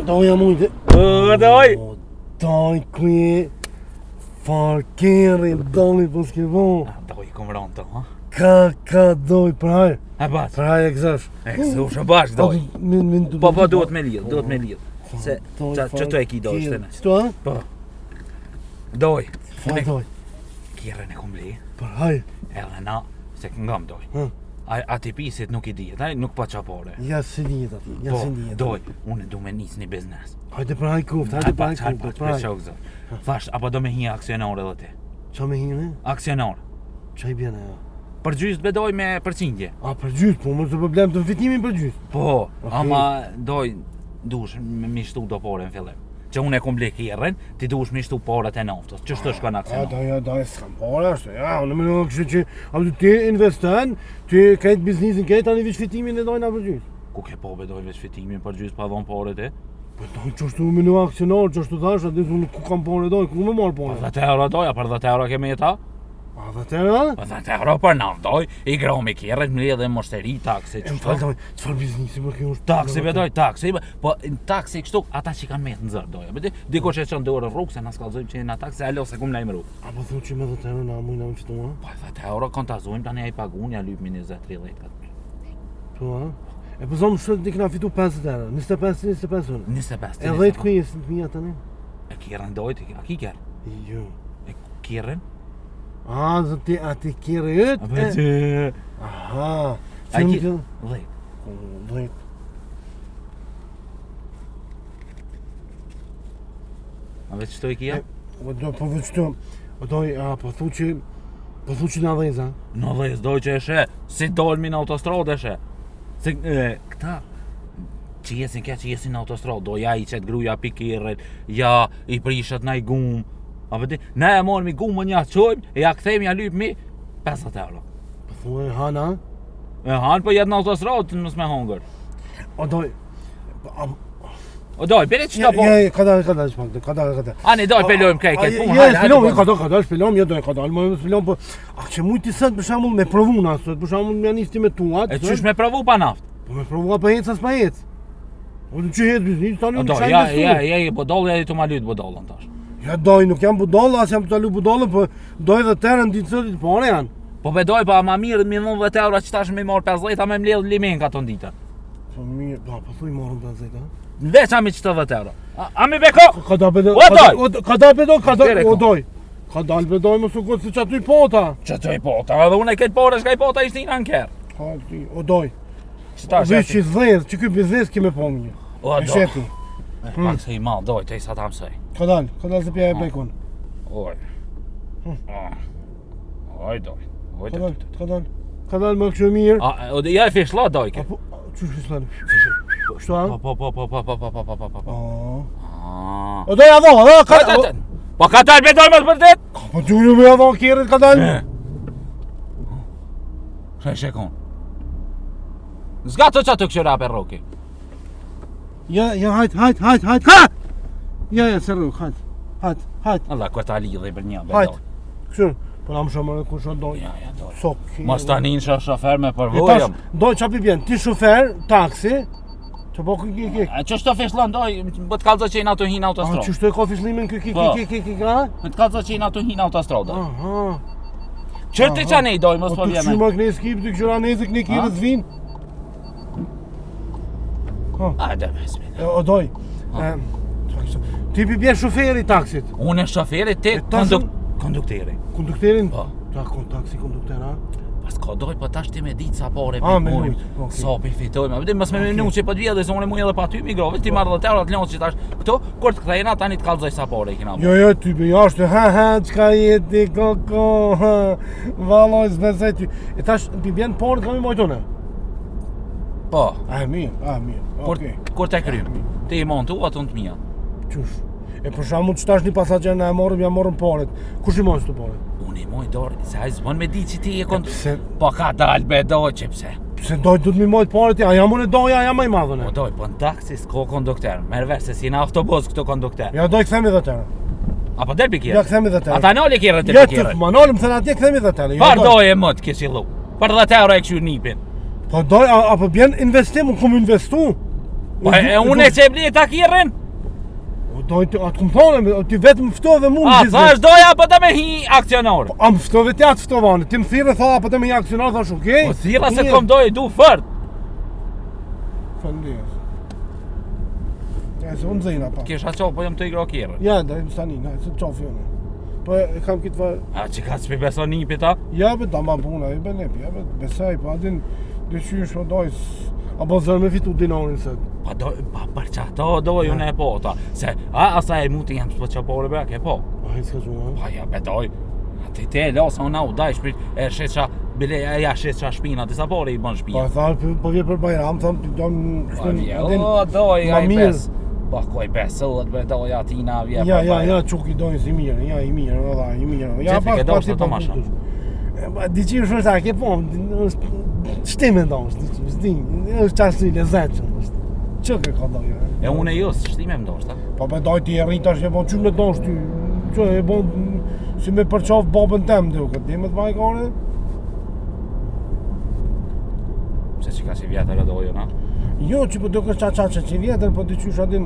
Doja mujtë. Doj! Doj, kuj farkeri, doli po s'ke vo. Doj, kom rënë të, ha? Ka doj, për hajë. E bas. Për hajë e këzash. E kësush e bash, doj. Po, duhet me lidh. Se, që të e ki doj, shtene. Qëto, ha? Po. Doj. Fa doj. Kjerën e kom li. Për hajë. Edhe na, se këngam doj. Ati pisit nuk i dijet, nuk pa qapore. Ja si dijet ati, ja si dijet. Doj, unë du me nis një biznes. Hajde për hajë kuft, hajde për hajë kuft, për hajë. Thash, apo do me hi aksionore dhe ti? Qa me hi, ne? Aksionore. Qa i bjene, ja? Për gjysë bedoj me përqindje. A, për gjysë, po, më të problem të fitimin për gjysë. Po, ama doj, dush me mishtu do pore në fillim. Që unë e kom ble kjerën, ti dush me shtu porët e naftës. Që shtë shkon aksionore? Da, s'kam pore ashtu, ja, unë më në kështë që abdu ti investen, ti kajtë biznisin kajtë, tani vish fitimin e dojna për gjysë. Ku ke po bedoj vish fitimin për gjysë pa dhon porët e? Po doj, që shtu me në aksionar, që shtu thash, atë unë ku kam pore doj, ku me marë pore? 10 euro doja, për 10 euro keme jeta? A, 10 euro? Për 10 euro për nam doj, i gromi kjerën, më lidhe moshteri, taksi, E më falë doj, qëfar biznisi për kjo është? Taksi bedoj, taksi, po në taksi kështu, ata që kanë me të nëzër doja, beti, diko që e qënë dorë rrugë, se na s'kallzojmë që e na taksi, alo se kum lajmë rrugë. A po thu që me 10 euro na mujna me fitu, ha? Po 10 euro kontazojmë, tani a i pagun, ja lypmi 20-30 katë. Po, ha? E po zonë shtë di këna fitu 50 euro, 25 euro. 25 E 10 kuj jesë të mija të ne? E kjerën dojt, a ki kjerë? Jo. E kjerën? A, zë ti kjerë jëtë? A për që... Aha. A ki... 10. 10. A veç qëto i kja? Po veç të... Po thu që në dhejza? Në dhejz, doj që e she, si dolmi në autostradë e she. Se këta që jesin kja që jesin në autostradë, do ja i qëtë gruja pikirën, ja i prishat na i gumë. A vëdi, ne e morëm i gumë një qojmë, e ja këthejmë ja lypmi 50 euro. Po thu e hana? E hanë për jetë në autostradë, nësë me hongër. O doj... O doj, bere që ta po... Kada. Ani doj, pelojmë kaj këtë punë, hajde. Kada, shpelojmë, doj, kada, më shpelojmë, po... A që mujtë ti sëtë, për shamull, me provu në asët, për shamull, me anisti me tuat... E qysh me provu pa naftë? Po me provu pa hecë as pa hecë. O të që hecë biznis, tani unë kisha investu. Ja, budollë, ja i të ma lytë budollën tash. Ja doj, nuk jam budollë, as jam të talu budollën, po doj dhe terën ditë sëtit pare janë. Po bedoj, pa ma mirë, mi 10 euro që tash me marë 50, a me mledhë limen ka të ndita. Po mirë, po thuj marëm 50, ha? Në veç ami që të 10 euro. A mi beko? Kada bedoj, o doj. Ka dalë bedoj më su këtë si që aty pota. Që të i pota, edhe unë e këtë pore, shka i pota ishtë i në kërë. O doj. Vesh që zdhejtë, që këtë biznes kime po një. O doj. Pak se i malë, doj, të i sa ta mësej. Ka dalë se pja e bekon. Oj. Oj, doj. Ka dalë më kështë mirë. Ja e fishla, doj ke. Qështë fishla? Shtu a? Po. O doj adho, Po ka dalë me dalë më të përdet? Po që ju me adho kjerët ka dalë? Shekon. Zga të qatë të këshëra për roki. Ja, hajt, ha! Ja, se rrug, hajt. Allah, këta lidhe i për një, hajt. Këshur, po na më shumë ku shë doj. Ja, doj. Sok. Mas ta një në shofer me përvojëm. Doj, qa pi bjen, ti shofer, taksi, që po kik. Që shto fishlon, doj, bët kalzo që i në të hinë autostradë. Që shto e ka fishlimin kik, ha? Bët kalzo që i në të hinë autostradë. Qërti që ne i doj, mos po vjeme. Po të qyma këne skip, të këshura neze këne kjerës vin. Ajde, besmin. O doj, ti pi bje shoferi taksit. Unë e shoferi, ti kondukteri. Kondukterin? Po. Ta taksi kondukter, ha? Pas ka doj, po tash ti me ditë sa pare pikojmë, sa pifitojmë. Vëdim, mësme me minu që po të vjedhe, se unë e mu edhe pa ty migrove, ti marrë dhe të euro të leonë që tash këto, kur të këthejna, tani të kalzoj sa pare i kina po. Jo, ty be jashtë, qka jeti, koko, valoj, zbezaj ty. E tash, pi bjen pare të kam i mojtone? Po. Mirë, Kur te krymë, ti i montu, atë unë të mija. Qush? E për shamu që tash një pasager në e morëm, ja morëm paret. Kush i mojnë së të paret? Unë i mojnë dorë, se a i zbon me di që ti e kontë... Po ka dalë be doj që pse? Pse doj du të mi mojtë paret, a jam unë e doja, a jam i madhëne? Po doj, po në taksi s'ko kondukter, merë vesh se si në autobus këto kondukter. Ja doj këthemi dhe tërë. Apo del për kjerë? Ja këthemi dhe tërë. Ata noli kjerë të për kjerë? Ja të më noli më thënë atje këthemi dhe tërë. Par doj e mëtë kështë i lu, për 10 euro e këshur nipin. Po doj, apo bjen investim, unë kom investu. Po unë e që e blej takirën? Doj të atë kumë thonë, ti vetë më ftove mund A, thash doja apo të me hi aksionar? A më ftove ti atë ftovane, ti më thirë tha apo të me hi aksionar, thash okej? Po thira se kom doj, du fërt. Fëndijes. Ja, se unë zina pa. Kisha qo, po jam të igro kjerën. Ja, da, më stani, na, se qof jone. Po e kam kitë fa... A, që ka që pi beso një pita? Ja, be, da ma puna, e be nepi, ja, be, besaj, po adin, dëshysh, po dojs, apo zërë me fitu dinorin sët. Pa doj, pa për që ato doj unë e po ta. Se, asa e muti jam s'po që pore bek, e po. A, hitë s'ka shumë, Pa ja, be doj. A ti te e losa unë au, daj shprit, e shetësha, bile, e ja shetësha shpina, disa pore i bën Pa shpina. e tha, po vje për Bajram, thëm, Pa vje, o, doj, a i bes. Pa ko i besot, be doj atina vje për Bajram. Ja, çuk i dojnë si mirë, ja, i mirë, valla, i mirë. Ja, Qefi ke doshtë të masha? Diqim shumë ta, ke po, shtime ndoshtë, është qashtë i lezetshëm, është. Që ke ka dojë? E unë e jësë, shtime më ndoshta. Po be doj ti e rritash, e po qymë në doshtë ty, që e po, si me përqaf babën tem dhe u këtë, di me të majkare? Se që ka si vjetër e dojë, na? Jo, që po do kështë qa që vjetër, po të qysh adin,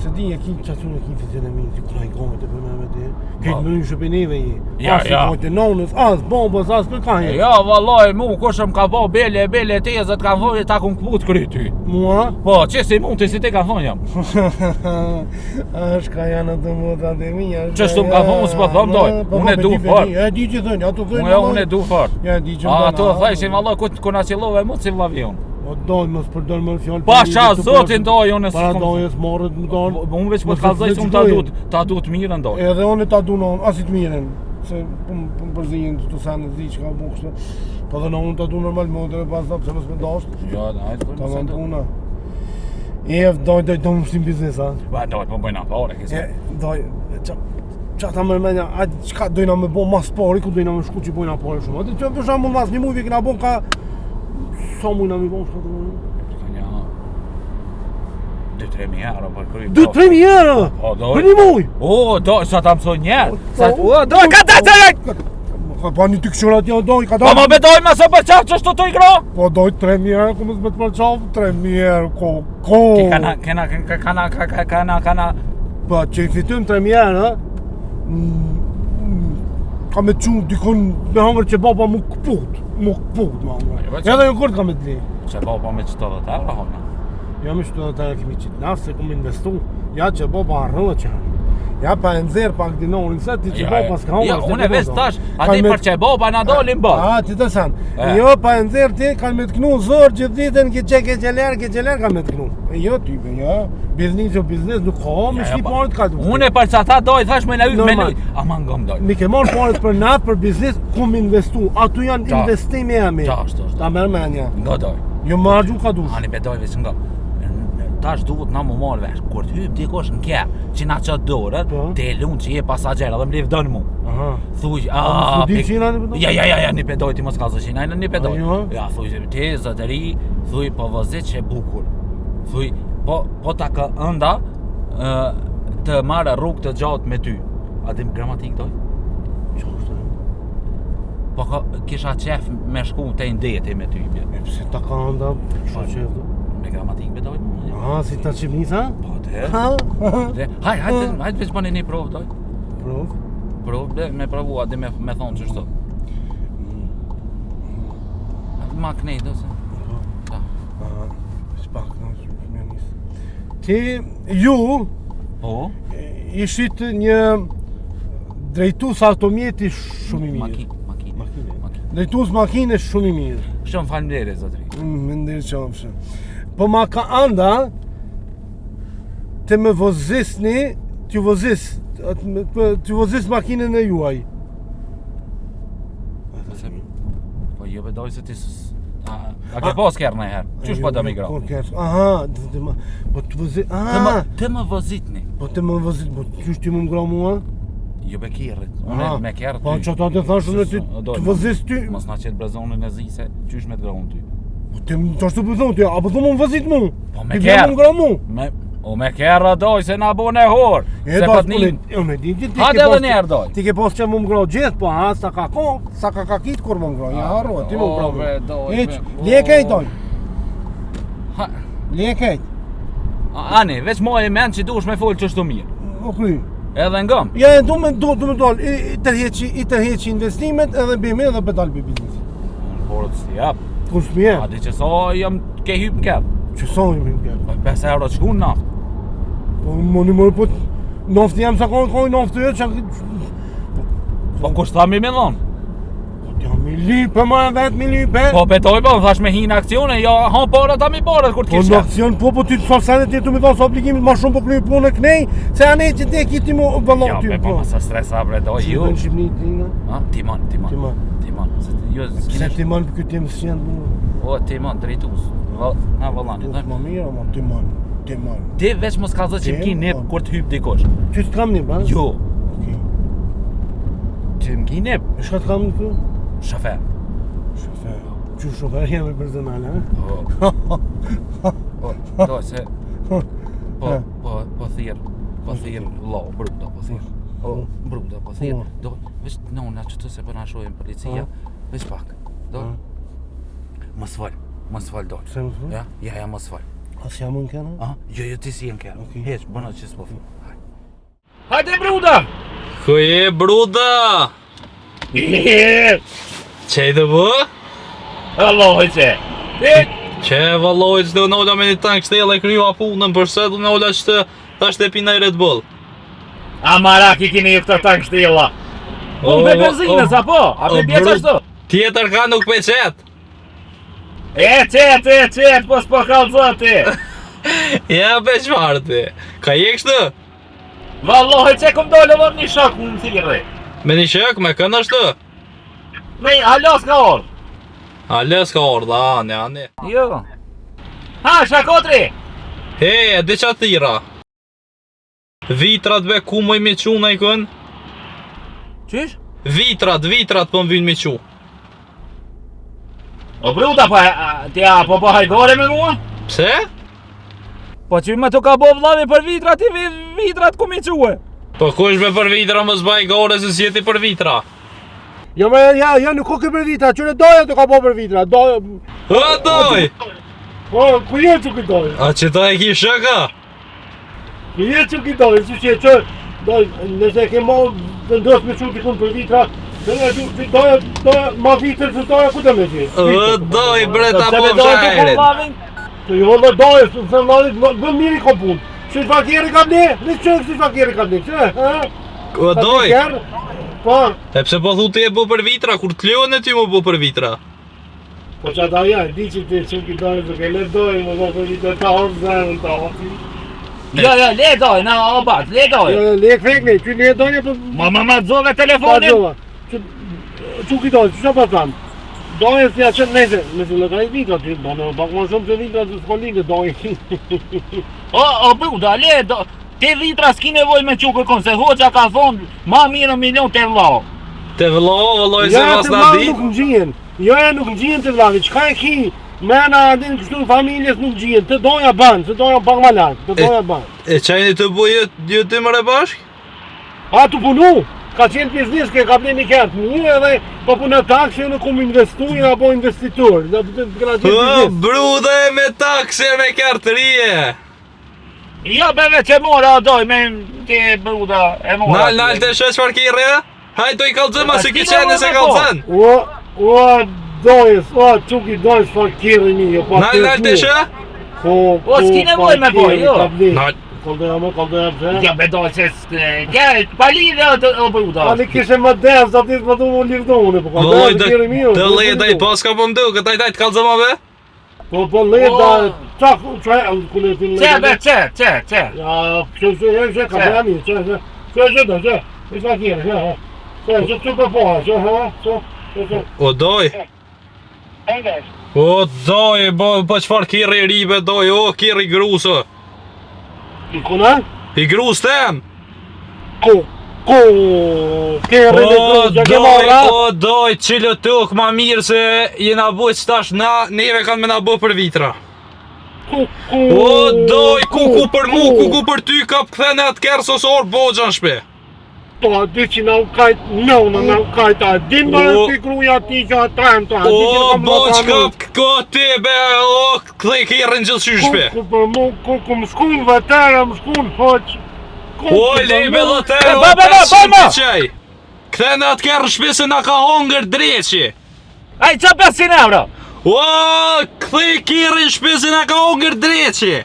se di e ki qatun e ki fizionomin, ti kuna i gome të përme me ti. Këtë më një shëpineve i, Ja, as ja. i kojtë nonës, as bombës, as për kanje. Ja, vallaj, mu kushëm ka po bele tezët kanë thonë ta kun kput kryti. Mua? Po, që si mund të si te kanë thonë jam. Shka janë të muta dhe mija. Qështu më ka thonë, s'po thëmë doj, unë e du fort. E di që thënë, ato thënë. Unë e du fort. Ja, di që A, ato thajshin vallaj, ku na qillove mu si vlavion. O dojnë mos përdojnë më në fjallë. Pasha, zotin doj, unë Para dojës morët më dojnë. Unë veç po të kalzoj se unë ta du të mirën doj. Edhe unë ta du në asit miren. Se më përzihin të sanë zi që ka bu kështë. Po dhe në unë ta du normal më dhe pas da pëse mësë me dashtë. Jo, hajtë Ta për dhe mëse në du. puna. Doj më shtim biznes, a? Ba, doj, po bëjna pare, kisme. Doj, qa ta mërmenja, a qka dojna me bo mas pari, ku dojna me shku që bojna pari shumë. Ati që për shumë mas një mujve kina bo ka... Sa mujna mi bo shka të mujna? Ka 2-3 mijara për kry. 2-3 mijara? Po, doj. Për një muj? O, doj, sa ta mësoj njerë. O, Doj, ka ta të Ka pa një ty këshurat ja doj, ka Po doj. më bedoj me se për qafë qështu të i gro? Po doj 3 mijara, ku mësë me të përqaf, 3 mijara, ko. Ki kana. Po, që i fitym 3 mijara, ka me qunë dikon me hangër që baba mu këput, ma hangër. Edhe në kurt ka me të li. Që baba me 70 euro hona. Ja me 70 euro kemi qitë nafë, se kom investu. Ja që baba arrënë që hanë. Ja pa e nëzirë pak dinorin se ti që baba s'ka hangër. Jo, unë e veç tash, ati për që baba na dolin bë. A, ti të sanë. Jo, pa e nëzirë ti, kanë me të knu zorë gjithë ditën, ke gjeler kanë me të knu. E jo, type, jo. Biznis o biznis, nuk ka me shli parit ka të Unë e për që ata doj, thash me në ujtë, ama nga më doj. Mi ke marrë parit për natë, për biznis, ku më investu. Atu janë investimi e mi. Ta mërë menja. Nga doj. Jo marrë ka dush. Ani bedoj veç nga. Tash duhet na mu marrë vesh, kur të hyp dikosh në kjerë, që na qatë dorët, te lunë që je pasagjer edhe më levë dënë mu. Thuj, ja, një pedoj ti mos ka zëshin, ajnë një pedoj. Ja, thuj, ti zëtëri, thuj, po vëzit që e bukur. Thuj, po ta ka ënda të marrë rrugë të gjatë me ty. A dim gramatik doj? Qashtë? Po kisha qef me shku të ndeti me ty. E pëse ta ka ënda, që qef do? Me gramatik bedoj? A, si ta qimisa? Po, te. Hajtë veç bëni një provë doj. Provë? Provë, me provu, adi me thonë që shto. Ma knej, do se. Ta. Shpak, në njësë. Ti, ju, ishit një drejtus automjeti shumë i mirë. Makine. Drejtus makine shumë i mirë. Shumë falmdere, zotri. Më ndirë qafshë. Po ma ka anda të me vozisni, t'ju vozis makinën e juaj. Po jo bedoj se ti... A ke pas kërë në herë? Qysh po të mi gra? Aha, po të vozit... Të më vozitni. Po të më vozit, po qysh ti më ngra mua? Jo be kjerët, unë me kjerët ty. Po që ta të thashën e ti të vozis ty? Mos na qetë brezonin e zi se qysh me të gra unë ty. Po të më qashtu për thonë ty, apo të më vozit mu? Po me kjerë. O me kjerë doj se na bo në horë. Se pat një... Hajde edhe njerë doj. Ti ke pas që më ngra gjithë, po ha, sa ka kakit kur më ngra, ja harro, ti më ngra mu. Lije kejt doj. Lije kejt. Ani, veç ma e men që dush me folë qështu mirë. O kry. Edhe ngëm. Ja, du me dal, i tërheqi investimet edhe bëjmë edhe pedal për biznesi. Unë porët s'ti jap. Kur s'mi e? A di që sa jam ke hyp në kep. Që sa i bëjmë kërë? 5 euro të shku në naft. Po, më mërë, po, nafti jam sa kojnë nafti e që... Po kush tha mi me dhonë? Ja, mi lype, ma vetë mi lype. Po betoj po, thash me hi në akcione, ja ha para ta mi para kur Po t'kish në akcion, po ti të falsanet ti të me thonë sa obligimit ma shumë po kryj punë në knej, se anë që te ki ti mu vëllon Ja, ty be po sa stresa bre do Si ju. bën Shqipni ti nga? Ha, Timon. Se jo Se ti man për këtë temë s'jend mu. O Timon drejtus. Na vallani, Po ma mirë, ma ti man. Ti veç mos ka zot që m'ki nip kur t'hyp dikush. Ty s'kam një, ba? Jo, Okej. ti m'ki nip. E shka t'kam në këtu? Shofer. Shofer. Që shofer jemi personal, ha? Do se po thirr lau, bruto po thirr. Bruto po thirr. Do veç nona që të se po na shohin policia, veç pak. Do. Mos fal do. Pse më thua? Ja, mos fal. As jam në kena? Jo, ti si në Okej. Heq, bëna që s'po fal. Hajde bruda! Ku je bruda? Qe të bë? Allah që. Qe valloj që do nëlla me një tank shtela e kryu punën përse do nëlla që të tash të pina i Red Bull. Amarak i kini ju këta tank shtila. Unë pe benzinës, apo? A pe bje qashtu? Tjetër ka nuk pe qet. Qet, po s'po kalzot ti. Ja be qfarë ti. Ka je kështu? Vallohi që këm dole vëm një shok në thirë. Me një shek, me kënë ashtu? Me halos ka orë. Ale s'ka orë, ani. Jo. Ha, shakotri. He, e di qa tira. Vitrat be ku moj me qu në i kën? Qysh? Vitrat po më vynë me qu. O bruta, po hajdore me mua? Pse? Po që me të ka bo vlavi për vitrat, i vitrat ku mi quë. Po kush me për vitra më zbaj gore se si jeti për vitra? Jo, ja, nuk ko ke për vitra, qëre doja të ka po për vitra, doja... Ha, doj! Po, ku je që këtë doja? A që ta e ki shëka? Ku je që këtë doja, që doja, nëse ke mo vendos me që t'ikun për vitra, doja ma vitër që doja ku të me që? Doj, bre, ta po shajrin. Të jo dhe doja, së në ladit, bë miri ko punë. Që të fakjeri ka ne? Në që të fakjeri ka ne, që? O doj! Po, E pse po thu ti e bu për vitra, kur t'leon e ty mu bu për vitra? po që ata ja, di që ti që këtë dojë, të ke le dojë, më do të vitë ta orë zërën ta orë. Jo, le doj, na obat, le doj. Le krekne, që le dojë, për... Ma dzove telefonin. Që këtë dojë, që që pa thamë? Dojë s'ja që nëse në ka i vitra, ty do pak më shumë që vitra të s'kolline dojë. O bruda, le doj. Te vitra s'ki nevoj me qukë kon, se hoqa ka thonë ma mirë milion të vlau. Te vëlloj se vas na di? Nuk më gjihen, nuk më gjihen të vlavi, qka e ki? Mena adin kështu familjes nuk gjihen, të doja banë, të doja pak ma lartë, të doja banë. E qajni të bu ju të mëre bashk? A të punu, ka qenë biznis, ke ka pleni kërtë një edhe po punë taksi, në kumë investu, në po investitur, dhe të këna qenë biznis. Bruda e me taksi e me kartërije. Jo beve që mora doj me ti bruda e mora. Nal të shesh parkirë, hajtë do i kalëzëm, a se ki qenë se kalëzën. O, dojës, quki dojës fakirë një, jo pa të Nal të shë? O, s'ki nevoj me boj, jo. Nal. Kaldoja pëse? Ja be doj që pa lidhe o bruda. Ali kishe më devë, sa ti më du më livdu unë, po Vëlloj, kaldoja fakirë një. të lejda i paska po mdu, këtaj të kalëzëm a be? Po lejda, qa kule ti lejda? Që. Ja, që ka bëja një, që, ishtë fakirë, që për poha, që. O doj. O doj, po qfar kiri ribe doj, o kiri grusë. I kuna? I grus tem. Kiri dhe grusë, që ke marra? O doj, qilë tuk ma mirë se jena bujt qëtash neve kanë me na bu për vitra. O doj, kuku për mu, kuku për ty kap këthene atë kërë sosor bogja në shpe. Po, di që na u kajt nëuna, na u kajt a din do ti gruja ti që atrem ta. O, boq ka ti be, o, këthej kirën gjithë qyshpe. Për mu, ku më shkun vëtere, më shkun hoq. O, lejbe dhe tere, o, Ba, 500 qaj. Këthe në atë kërë shpe se na ka hongër dreqi. Aj, qa 500 euro? O, këthej kirën shpe se na ka hongër dreqi.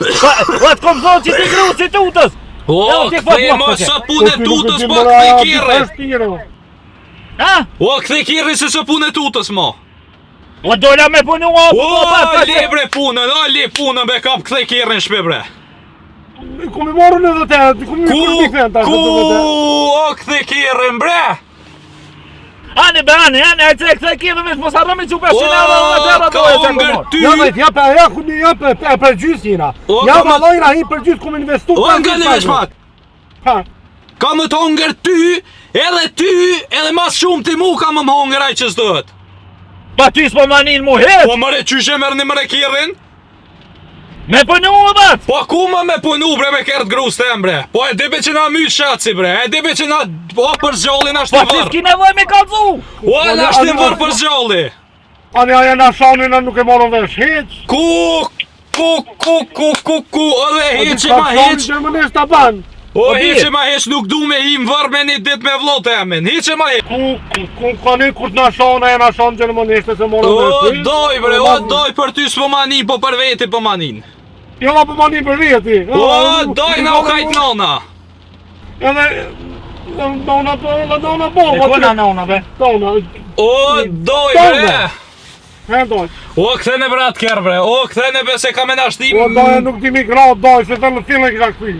O, të kom thonë që ti gru si tutës. O, këthej ma së punë tutës, po këthej kirën. Ha? O, këthej kirën se së punë tutës, mo. O, dola me punu, o, le bre punën, o, le punën, be kap këthej kirën shpe, bre. Ku mi morën edhe të, ku mi përdi ta. O, këthej kirën, bre. Ani, e të këthej kirën veç, mos arro me që 500 euro, ka hongër ty. Ja, vet, ja për gjys jena. Ja, valojna hi për gjys ku me investu. O, nga në veç pak. Ha. Ka më të hongër ty, edhe mas shumë ti mu ka më hongër aj që s'dohet. Pa ty s'po manin mu het. Po mëre qyshe mërë një mëre kirin? Me punu o bat. Po ku më me punu bre me kërët grus të bre? Po e dibe që na mytë shaci bre, e dibe që na për zgjallin ashtë Po të ti vërë. s'ki nevoj me kalzu. O, në ashtë të vërë për zgjalli. Ani aja na shanin nuk e morën vesh heq. Ku, edhe heqe ma heq. Gjermanisht ta ban. O, heqe ma heq nuk du me him vërë me një dit me vlotë e amin, heqe ma heq. Ku ka një kur t'na shanë, aja na shanë gjermanisht se morën vesh O, heq. doj bre, o, doj për ty s'po manin, po për veti po manin. Jo ma për mani për vjeti. O, doj na u kajt nona. Edhe, dona bo. E kona nona be. Dona. O, doj bre. He doj. O, këthe në brat kërë bre, o, këthe në be se ka me nashtim. O, doj nuk di migrat, doj, se të në fillën kisha këthi.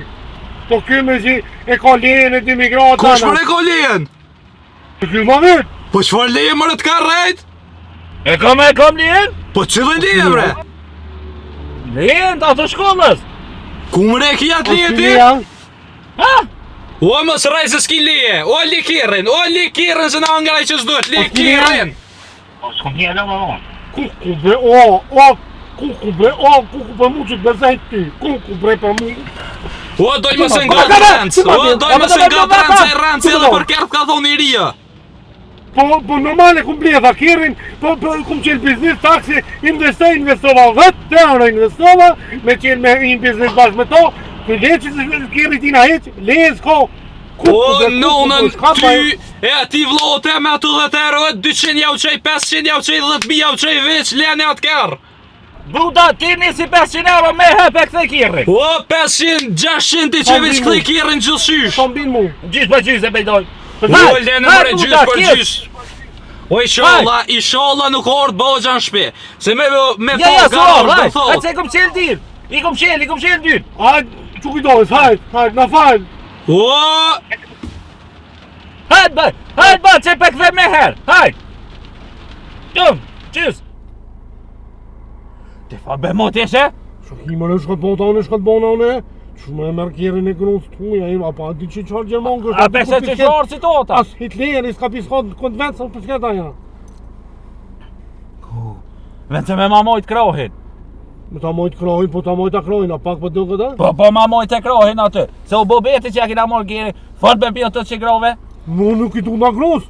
Po kyme që e ka lejen e di migrat. Kush për e ko lejen? Të kyme ma vetë. Po qëfar leje mërë të ka rejt? E kom lijen? Po qëllën leje bre? Lijen të ato shkollës. Ku më re kja të leje ti? Ha? O, mos raj se s'ki leje, o, li kirin se na ngraj që s'duhet, li kirin. O, s'kom një edhe më. Kuku bre, kuku bre mu që të bezajt ti. Kuku bre për mu. O, doj më se nga trancë, e rancë edhe për kërtë ka thonë i ria. Po normale kum bledha kirin, po kum qenë biznis taksi, investova vetë, euro investova, me qenë me një biznis bashkë me to, të leqë që kiri tina heqë, leje s'ko. O, nonën ty, e ati vlote me ato 10 euro, 200 jau qej, 500 jau qej, 10.000 jau qej veç, lene atë kërë. Bruda, ti nisi 500 euro me hepe këthe kirri. O, 500, 600 ti që veç këthe kirin gjësysh. Po mbin mu. Gjys për gjys e bejdoj. O, lene mëre gjys për gjys. O, ishala nuk ordë bogja në shpi. Se me Ja, garë do hajt, thot. se i kom qelë dir. I kom qelë dyr. Hajt, që kujtojës, hajt, na falj. O, Hajt ba, që pe këthe me her. Hajt. Gjys. Ti fa be mot eshe? Shkimër e shkët bona une, që me mërë kirin e grunës të huja, apa, di që qarë gjermonë kështë. A besë që qarë si tota? As Hitler i s'ka piskot këtë vetë sa pisket aja. Vend se me mamojt krohin. Me ta mojt krohin, po ta mojt a krohin, a pak për të këtë? Po mamojt e krohin aty. Se u bobeti që ja kina morë kiri, fort ben pjo të që grove. Mu nuk i tuk nga grus,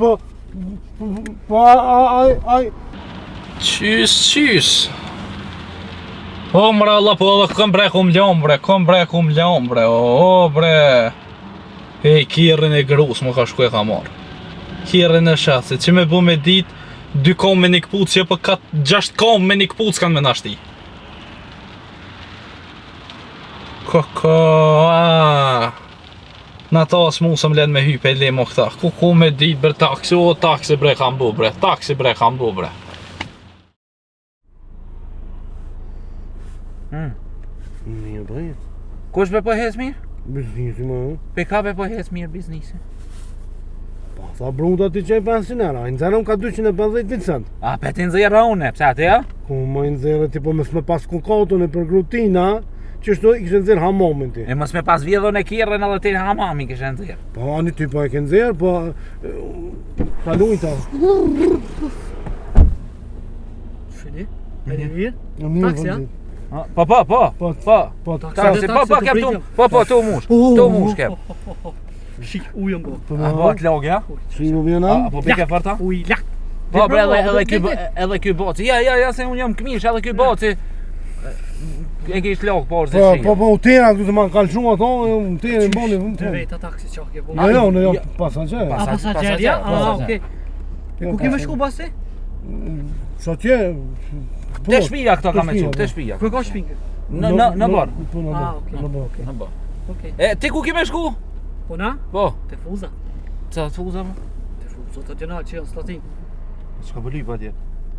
po aj. qys. O, mre, Allah, po edhe këm bre kum ljon bre, o, bre. E, kirin e grus, më ka shku e ka marrë. Kirin e shatë, se që me bu me dit, 2 kom me një këpuc, që për 6 kom me një këpuc kanë me nashti. Na ta s'mu së m'len me hype e le mo këta. Ku me dit bre taksi, o taksi bre kam bu bre, Mirë bre, Kush be po hes mirë? biznisi më. Pe ka be po hes mirë biznisi? Pa, tha brunda ti qej 500 euro, i nëzërëm ka 250 cent. A, pe ti nëzirë une, pse ati, ja? Ku më i nëzërë tipo mes me pas kokotën e për grutina, që shtu i kështë nëzirë hamomin ti. E mos me pas vjedhon e kirën edhe ti hamami kështë nëzirë. Po, ani ty po e ke nëzirë, po... Salujta. Shili? Me një mirë? Në mirë, Taksi, ja? vëndit. Po, taksi, kem tu, tu mush, kem. Shik, ujën bo. Po, të logja? Si më vjen a? Po, pike farta? Uj, lak. Po, bre, edhe ky boci, ja, se unë jam këmish, edhe ky boci. E kish log, po, se shia. Po, utena këtu të manë kalëshu ato, utena i boni. Të vejta taksi që ke bo. Jo, pasagjer. Pasagjer, ja? Okej. Ku kime shku basi? Qa tje? Te shpija këto ka me qu, te shpija. Ku ka shpingë? Në bar. Po, në bar. Okej. E, ti ku kime shku? Po na? Po. Te fuza. Ca të fuza më? Te fuza të gjenal që janë slatin. Shka bëli pa tje?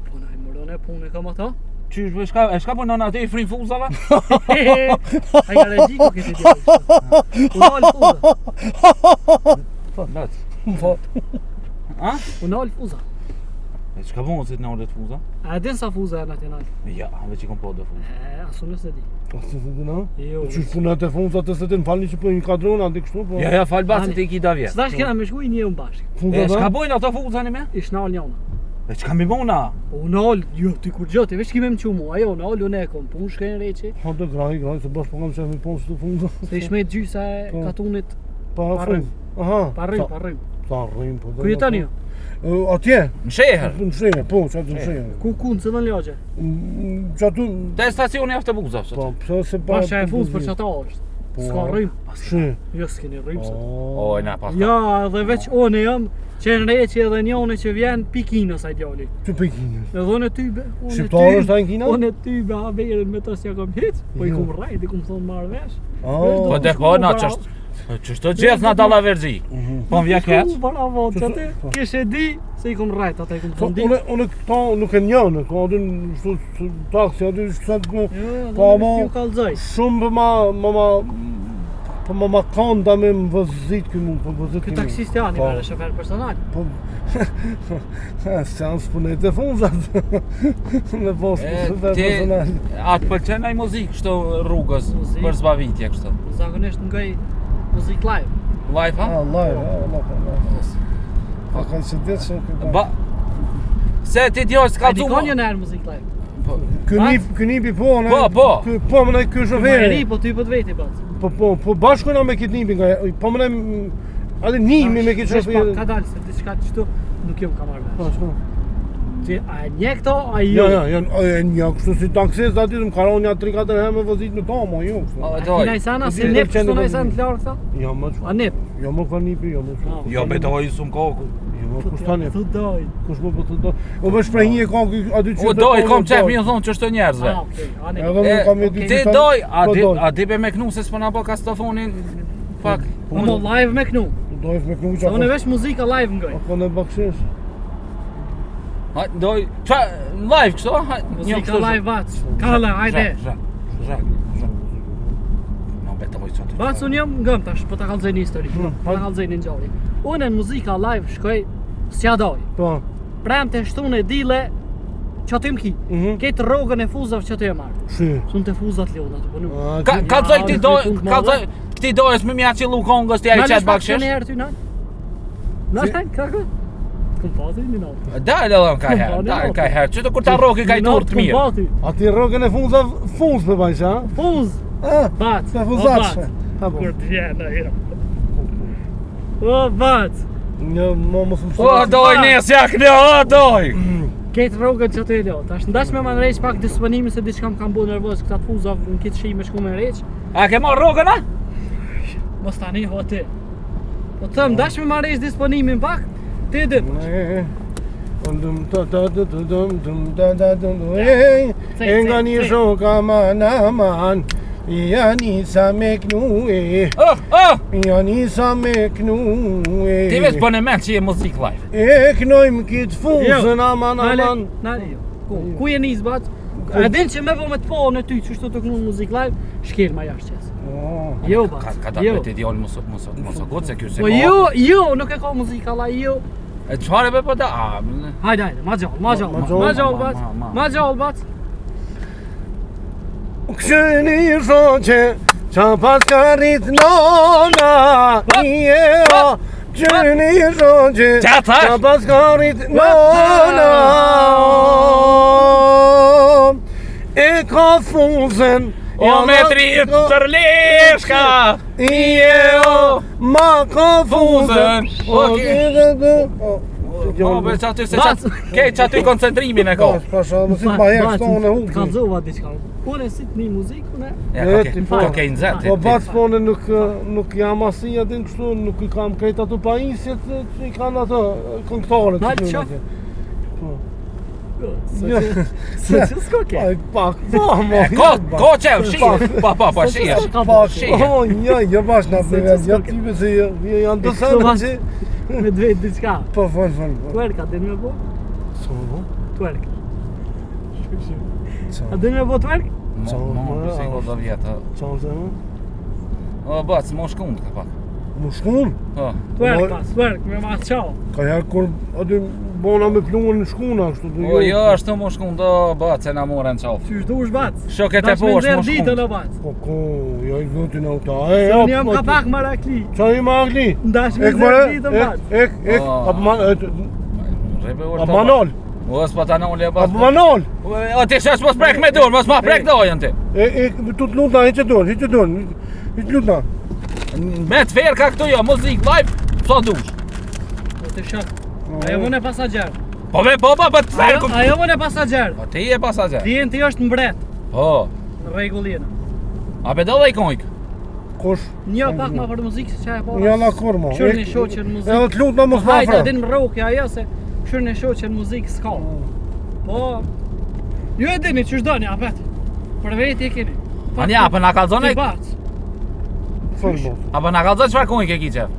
Po na i mërën e punë e kam ata? Qysh, e shka për nëna te i frin fuzave? A i allergjiko këtë djeli. Unal fuza. Let. A? Unal fuza. E shka bënë si të në ordet fuza? A din sa fuza e nacional? Ja, veç i kom po dhe fuza. Asu nëse di. Asë të të na? Jo. Qysh punë të funza të se të në falni që për një kadrona, atë kështu, po... Ja, falë basi të i ki da vjetë. S'dash kena me shku i një unë bashkë. Funza E da? shka bojnë ato fuza një me? Ish nal njona. E qka mi bona? Unal, jo, ti kur gjote, veç kime më qumu, ajo unal, unë e kom punë shkajnë reqi. Ha të graj, se bash po kam qef mi ponë së të funza. Se ish me gjysa e katunit Pa rrim. Aha. Parrim. Ta rrim, po... Ku jetani jo? Atje? Në sheher? Në shenje, po, që atë në shenje. Ku në cëllën ljoqe? Që atë... Te stacioni autobusave, sot. Po, pëse se pa... Pasha e fuz për që ata është. S'ka rrim. Shi. Jo, s'keni rrim sot. Oj, na pas. Ja, dhe veç one jam, që në reqi edhe njone që vjen pikinë asaj djali. Që Pekinës? Edhe unë tybe, Shqiptarë është ta në Kina? unë tybe haberin me të s'ja kom hiç, po i kum rajt, i kum thonë marrë vesh. Po dhe po, na qështë të gjithë na dalla verzi. Po më vja keq. Bravo, që ti kishe di se i kum rajt, ata i kum thonë di. Unë këta nuk e njënë, ka aty në taksi, aty shkësat ku... Po ma... Ju kalzoj. Shumë për ma kanë da me më vëzit këmë, për vëzit Ky taksist janë, i mere shofer personal. Po... Se janë s'punet e funzat. Me posë për shofer personal. Atë pëlqen ai muzikë kështu rrugës, Muzikë? për zbavitje kështu. Zakonisht ngaj muzik live. Live, ha? Allah. Pa ka që ditë që këtë... Ba... Se ti djoj s'ka A di duma... ka një nërë muzik live? Kënipi po, ne? Po. Po më ne ky Më e shoferi. ri, po ty po të veti pas. Po bashkë na me këtë nipi nga... Po më ne... Adi nimi me këtë shoferi. Ka dalë se diçka qëtu nuk jom ka marrë Po, vesh. shko. Ti a e nje këto, a jo? Ja, kështu si taksis aty të më karon një 3-4 herë me vëzit në ta, ma jo. O, A doj. kina i sana, si nip kështu na i sana të larë këta? Ja, më që. A nip? Ja, më ka nipi, ja, më që. Jo, betoj sum koku. Ja, më kush ta nip. Thu doj. Kush më po të do. O më shprehje ka aty që... O, doj, kom qef mi në thonë që është të njerëzve. A, okej, a nip. Edhe më kam jetu... Ti doj, a di be me knu se s'pona po kastofonin... Pak... Unë live me knu. Dojsh me knu që... Se unë vesh muzika live ngoj. Ako në bakshesh. Doj... Qa... Live kështu? Muzika live bac. Kalla, hajde. Zhak. No, betoj që të... Bac unë jam ngëm tash, po ta kallëzoj një histori. Po ta kallëzoj një ngjarje. Unë në muzika live shkoj s'ja doj. Po. Premte shtunë e dile që aty më ki. Ketë rrogën e fuzave që aty e marrë. Shi. Sun të fuzat leona të punu. Kalzoj këti doj... Këti dojës me mja qilu kongës t'ja i qetë bakshesh? Në herë ty nal? Në kako? Këm pati një nal. Dajle edhe ka herë, që të kur ta roki ka i turë të mirë. A ti rrogën e funz për bajsh, ha? Fuz! Bac! Se fuzatshë. Kur të vjenë e hira. O, bac! Një, mos më O, doj, nes, jak në, o, doj! Ketë rrogën që të e lo. Tash ndash me ma në req pak disponimi se diçka më kam bu nervoz këta të fuza në kitë shi me shku me req. A ke marrë rrogën, a? Mos tani ho ti. Po të thëm, dash me ma req disponimin pak, ti dit. E nga një shoka man, ja nisa me knu e. Ja nisa me knu e. Ti veç bën e men që je muzik live. E knojmë kitë fuzën aman. Nale, jo. Ku je nis bac? A din që me po me të po në ty që shtu të knu muzik live, shkel ma jashtë qes. Jo, bac. Ka da me ti djallë mos o gotë se kjo se Po jo, nuk e ka muzika live, jo. E qëfare be po da? Hajde, ma gjallë, bac. Këshëni shoqe, qa pas ka rrit nona, Këshëni shoqe, qa pas ka rrit nona, e ka fuzën. O me tri tërleshka, o ma ka fuzën. O, be që aty se që aty koncentrimin e ka. Pasha, më si ma hek shtonë e hukin. Kalzova diçka. Unë si të një muzikë, unë. Ja, ka i nëzet. Po batë pone nuk jam asi atin kështu, nuk i kam krejt ato pajisjet që i kanë ato këngëtarët. Dalë qa? Se që s'ko ke? Pak, mo. Ko qev, shihë. Pa, shihë. O, një bash në apëve, ja tipe se janë të sënë që... Me dvejt diçka. Po, fal. Twerk, a din me bo? Co më bo? Twerk. A din me bo twerk? Mo, përse i do vjetë. Co më të më? O, bëtë, s'mo shkund ka pak. Më shkun? Po. Twerk, me ma qao. Ka herë kur aty bona me plunë në shkuna, kështu të O, jo, ashtu mo shkund, o, bëtë, se na moren qafë. Qysh du është bac? Shoket e poshtë mo ditën shkund. o bac. Po, ja i vëtin e uta. Unë jam ka pak marakli. Qa i magli? Ndash me zërë ditën bac. Ek, Rebe apo manol. O, s'pa ta nolli e Apo bëtë. manol. O, ti shesh mos prek me dorë, mos ma prek dojën ti. Tu të lutna, hiqe dorë. Hiqe lutna. Me të ferë ka këtu jo, muzik live, sa dush. Po të shak. Ajo më në pasagjer. Po me po, të ferë ku... Ajo më në pasagjer. Po ti e pasagjer. Klienti është mbret. Po. Në rregullina. A pe do dhe i kojk? Kosh? Një pak ma për muzikë se qa e para. Një la kur mo. Këshur një shoqen muzikë. Edhe të lutna mos ma Hajde, fra. din më rrokja ajo se këshur një shoqen muzikë s'ka. Po, ju e dini që shdoni, apet. Për veti e keni. Ani, apo na kalzon e... Ti bac. Fol mo. Apo na kalzon qëfar kojk e ki qef?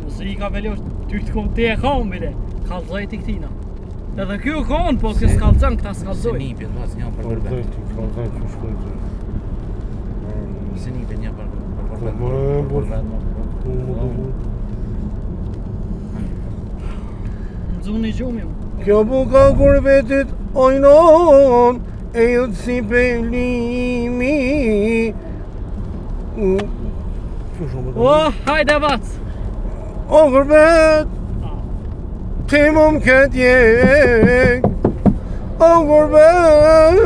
Muzika veljosh, ty të kom ti e kam bile. Kalzoj ti këtina. Edhe kjo kon, po kësë kalzon, këta s'kalzoj. Se nipin, pas një për gërbe. Se nipin një për gërbe. Më dzun një gjumë jo. Kjo buka kurbetit ojnon, e jëtë si pelimi. O, hajde bac. O kurbet, ti më më këtë jek. O kurbet,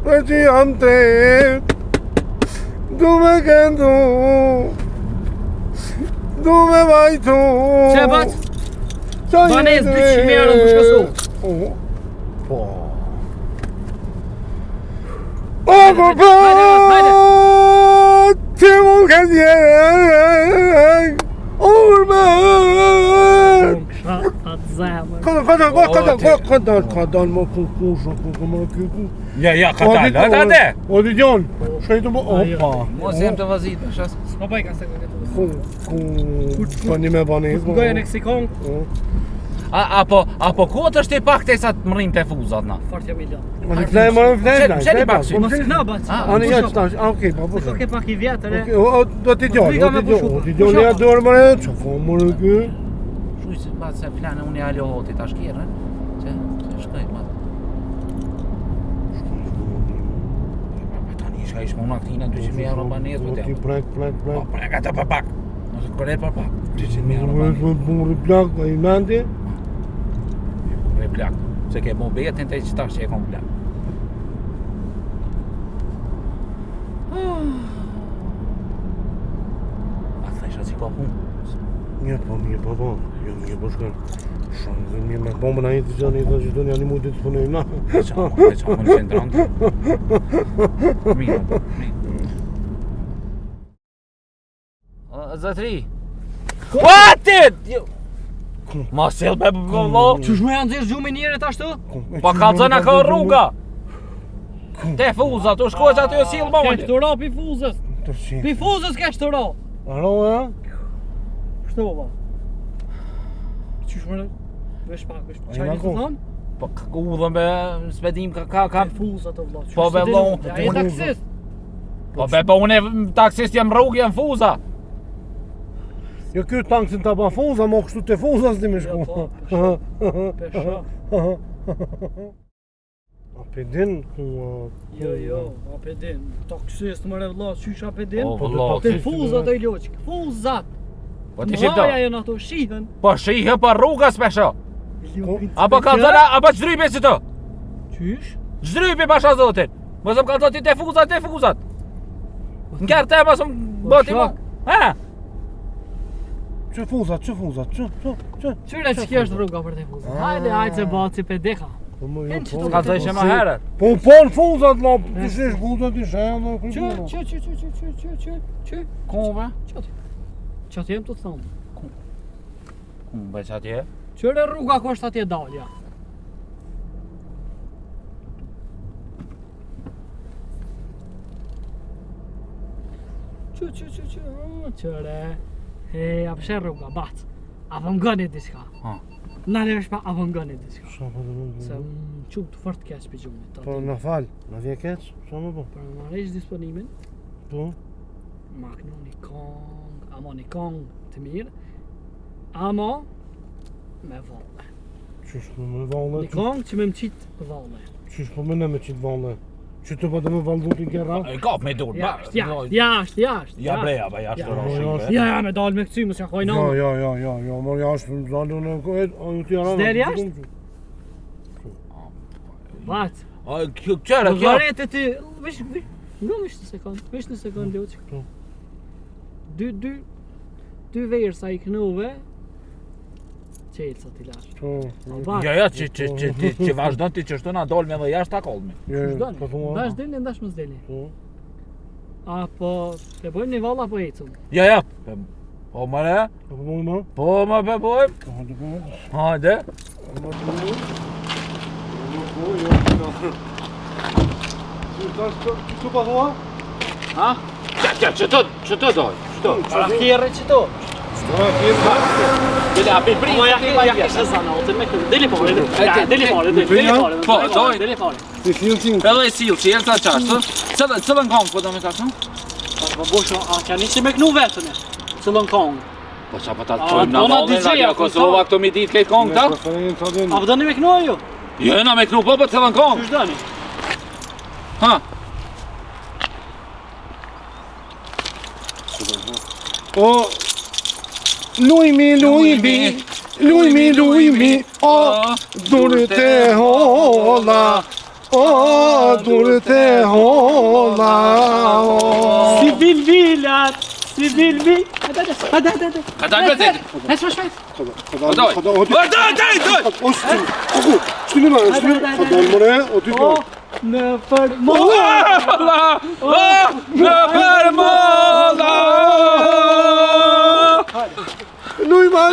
për që jam tek. Du me këndu, du me vajtu. Që bac? Banez 200 euro më shkasu. Po. O kurbet, ti më më këtë jek. O kurbet. Atë zemër. Ka dalë më kushë, më kyku. Ja, ka dalë, atë. O di gjon, shajtu më, opa. Mos jem të vazit, në shas. S'po bëj ka se këtë. Ku një me banez. Goja në Ksikon, Apo ku të është i pak të sa të mërim të fuzat na? fartja milion. Ma të flej, më flej. Qeni pak sy? Mos këna bac. Ani ja qëtash, okej, pa po. Se ko ke pak i vjetër, e? Do t'i gjon, o t'i gjon, ja dorë më re, që ka më re kë? Shuj se bat se flane unë e alo hoti tash kjerë, që shkaj ma. Tani shka ishme unë aktina 200.000 euro banez për Ti të. prek. Po prek atë për pak. Nëse kërret për pak. 200.000 euro Më banez. burri plak, a i mendi? Me plak. Se ke mu betin të që tash që e kom plak. A thesha si ka punë. Mirë po, jo po shkën. Shumë dhe mirë me bombën a i të gjani, të gjithë një mund të të punojnë na. Veqa më në qendrante. Mirë. Zëtri. What? Ma sel be vëllo. Qysh me janë zirë gjumë njerët ashtu? Pa kalzona ka rruga. Te fuza, tu shkoj që aty o silë Kesh mojnë. të ra pi fuzës. Pi fuzës kesh të ra. Alo, ja? Shtu ba. Qysh më në? Vesh pak. Qaj Ajna një të ko? thonë? Po u dhe me spedim ka... Ka fuzat të vla. Po, be, vlla, Ja e taksist. Po be, po unë taksist jam rrugë, jam fuza. Jo kjo tanksin të ba fuza, mo kështu të fuza s'di me Jo, shku. po, pesha. A pedin, ku... Jo, apedin. Taksist më vlla, qysh apedin? O, vlla, Te fuzat e loqik. Fuzat. Po ti shqip Mraja do. janë ato, shihen. Po shihë pa rruga s'pesha. Lupin Apo kalzona, apo qdrype si të. Qysh? Zhrypi pasha zotin. Mos më kalzo ti te fuzat. Ngjarë te mos më bëti më. Ha? Që fuzat. Qyre që kjo është rruga për te fuzat. Hajde se baci për deka. Kalzo ishe më herët. Po në fuzat, la, të shesh fuzat, të shesh, Që? Kumbe? Qatë jem të thonë. Kumbe që atje? Qyre rruga ku është atje dalja? Qyre. He, a përshe rruga, bac. Avëngëni diska. Ha. Na le shpa avëngëni diska. Sa po të mund? Se më qukë të fort keq për gjumit. Po në fal, në vje keq, sa më po? Për më rejsh disponimin, Po? ma kënu një kong, amo një kong të mirë, amo me valle. Qysh po me valle? Një kong që me më qitë valle. Qysh po me ne me qitë valle? Që të po të me valdu t'i kera? E kap me dur. Jashtë. Ja breja, ba jashtë Ja, rroshin. Ja, me dalë me këcy, më s'ja kojnë anë. Ja, mor jashtë në zalë në kohet, a ju t'i arana. S'der jashtë? Bac. Qëra, Më kjo. varete ti, vish në sekund, jo që. Po. Dy verë sa I knuve, qelë sa t'i lash. Po. Bac. Ja, që vazhdon ti që shtu na dolme dhe jashtë akollme. Qështoni? Po thua. Ndash deli, ndash mos deli. Po. Apo, e bojmë një valla po ecum. Ja. Po mëre? Po mojë ma? Po më bebojmë. Po hajde po. Hajde. Që pa thua? Ha? Që të doj? Para kjerë që to. Dile, api pri. Po ja kishë zanautën me këllë. Deli pare. Po, doj. Deli pare. Ti filtin. Edhe I silë që jelë sa qashtë. Cëllën kongë po do me qashtë? Po bosho, a që nisi me kënu vetën e. Cëllën kongë. Po qa pa ta të qojmë në valën Radio Kosova këto mi ditë kejtë kongë ta? A po dëni me kënu e ju? Jena me knu po cëllën kongë. Qysh dëni? Ha? O, lujmi, o, durët e holla, o, durët e holla, o. Si vilvilat, si vilvi. Hajde. Ka dajmë me zetë? Hes më shpejt. Doj! Doj! O, shtu more, o ty O, në përmolla. Në përmolla! Lujma!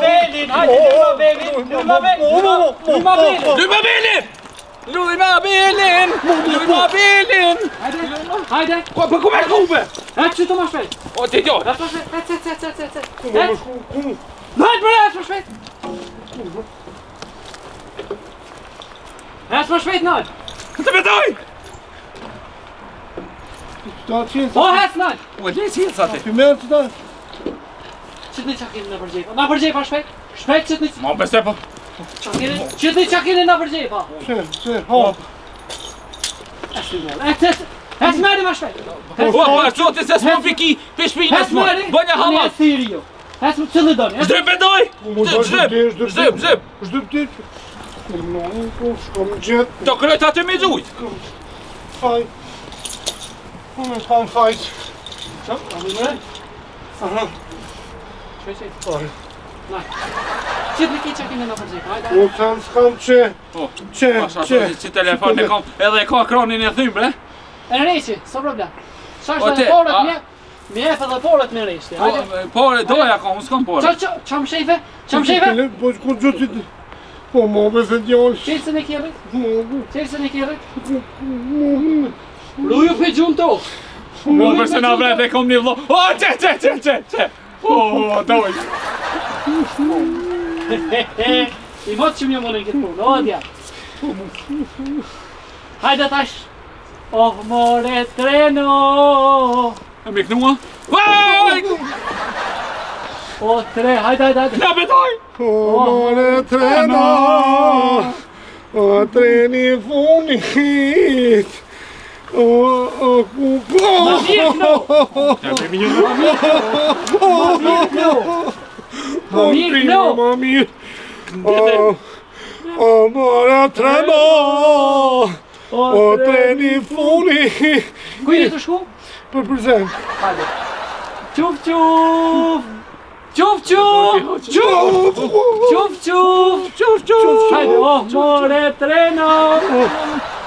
Belin, hajde lujma belin. Hajde. Po ku me kube? Hajde që të më shpejt. O ti doj! Hes më shpejt. Hajde hes më shpejt. Hes më shpejt nëll. Të me doj! Po hes nëll. O le si sa ti? Ti merë të ta? Qëtëni qakini në përgjepa. Na përgjepa shpejt. Shpejt qëtëni. Ma bese po. Qëtëni qakini në përgjepa. Që, hop. Hes meri ma shpejt. Po, qoti se s'mo piki, pe shpinës mo. Bënja halat. Hes më cëllë doni. Zhyp e doj! Zhyp! Zhyp ti. Shkom gjithë. Do krejt atë me gjujt. Faj. Unë s'kam fajt. Qo? A më mërë? Aha. Shpejt. Faj. Qëtëni ki qakini në përgjepa. Unë tham s'kam që. Pasha që telefon e kam, edhe e ka ekranin e thymbre. E reqi, s'o problem. Shash O, edhe te, porët a- mje. Mjef edhe porët me reqti. Hajde. Pore, doja ka, unë s'kam pore. Qam shefe? Qam shefe? Po ku gjotit. Po mo me se djallë. Qelësën e kjerët? Mo. Qelësën e kjerët? Ruju pe gjumë to. Mo përse na vret e kom një vlo. O, që. O, doj. I motë që mjë më në këtë punë, o dja. Hajde tash. Oh, more treno. E me knua? Vaj! O, tre, hajde. Na betoj! O, more treno. O, treni funit. O, ku po. Ma mirë kno. Ma mirë. O, more treno, o treni funi. Ku je të shku? Për përzem. Hajde. Quf quf! Quf quf! Quf! Quf quf! Quf quf! Hajde, oh, more treno!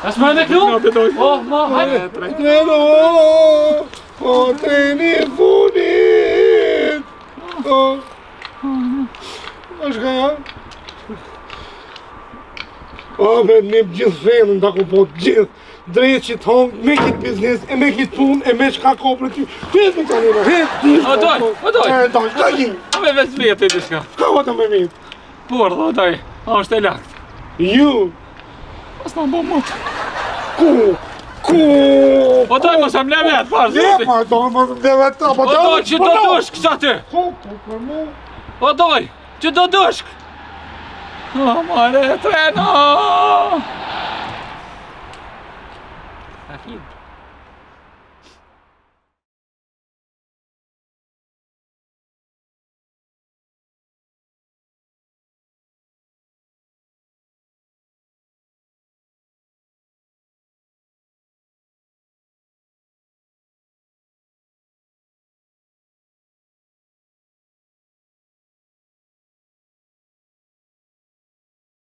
As më në këtu? Oh, mo, hajde! Treno, o treni funi. Është ka ja? O, me një gjithë fenën da ku po gjithë. Dreqit, hong, me kitë biznes, e me kitë pun, e me shka kopre ty. Het me ka njëra, het. O doj, o doj. Doj. A me veç vjetë i dishka. Ka vata me vetë. Por, o doj, a është e lakt. Ju. As në bo mut. Ku? O doj, mos am le vetë, parë, Le, zoti. ma, do më dhe vetë, O doj, që do dushk, qa ty? Ku, për mu. O doj, që do dushk. O, more treno! Afid.